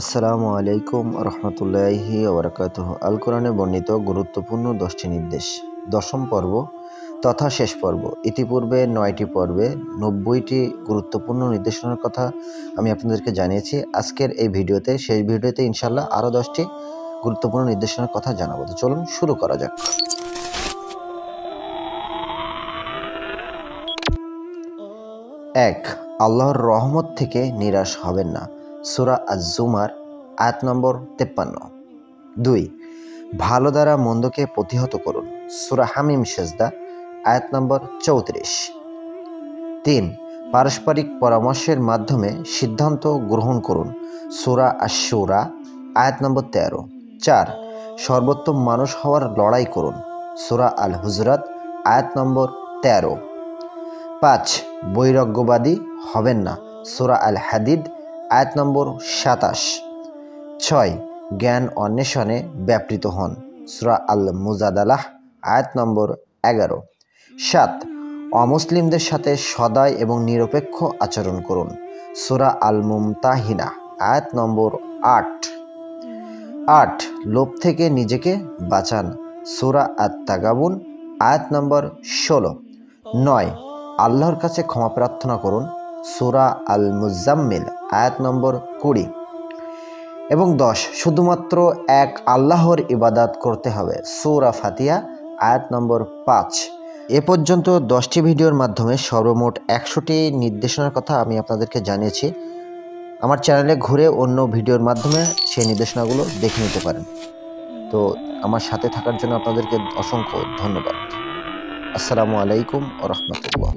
আসসালামু আলাইকুম রহমতুল্লাহি ওবরাকাতুহু। আল কোরআনে বর্ণিত গুরুত্বপূর্ণ 10টি নির্দেশ, দশম পর্ব তথা শেষ পর্ব। ইতিপূর্বে 9টি পর্বে 90টি গুরুত্বপূর্ণ নির্দেশনার কথা আমি আপনাদেরকে জানিয়েছি। আজকের এই ভিডিওতে, শেষ ভিডিওতে ইনশাল্লাহ আরও 10টি গুরুত্বপূর্ণ নির্দেশনার কথা জানাবো। তো চলুন শুরু করা যাক। 1. আল্লাহর রহমত থেকে নিরাশ হবেন না। সূরা আজ-জুমার আয়াত নম্বর 53। 2. ভালো দ্বারা মন্দকে প্রতিহত করুন। সূরা হামিম সেজদা আয়াত নম্বর 34। 3. পারস্পরিক পরামর্শের মাধ্যমে সিদ্ধান্ত গ্রহণ করুন। সূরা আশ-শুরা আয়াত নম্বর 13। 4. সর্বোত্তম মানুষ হওয়ার লড়াই করুন। সূরা আল-হুজরাত আয়াত নম্বর 13। 5. বৈরাগ্যবাদী হবেন না। সূরা আল-হাদিদ আয়াত নম্বর 27। 6. জ্ঞান অন্বেষণে ব্যাপৃত হন। সূরা আল-মুজাদালাহ আয়াত নম্বর 11। 7. অমুসলিমদের সাথে সদয় এবং নিরপেক্ষ আচরণ করুন। সূরা আল-মুমতাহিনা আয়াত নম্বর 8। 8. লোভ থেকে নিজেকে বাঁচান। সূরা আত-তাগাবুন আয়াত নম্বর 16। 9. আল্লাহর কাছে ক্ষমা প্রার্থনা করুন। সূরা আল-মুজাম্মিল আয়াত নম্বর 20। এবং 10. শুধুমাত্র এক আল্লাহর ইবাদত করতে হবে। সূরা ফাতিহা আয়াত নম্বর 5। এ পর্যন্ত 10টি ভিডিওর মাধ্যমে সর্বমোট 100টি নির্দেশনার কথা আমি আপনাদেরকে জানিয়েছি। আমার চ্যানেলে ঘুরে অন্য ভিডিওর মাধ্যমে সেই নির্দেশনাগুলো দেখে নিতে পারেন। তো আমার সাথে থাকার জন্য আপনাদেরকে অসংখ্য ধন্যবাদ। আসসালামু আলাইকুম ওয়া রাহমাতুল্লাহ।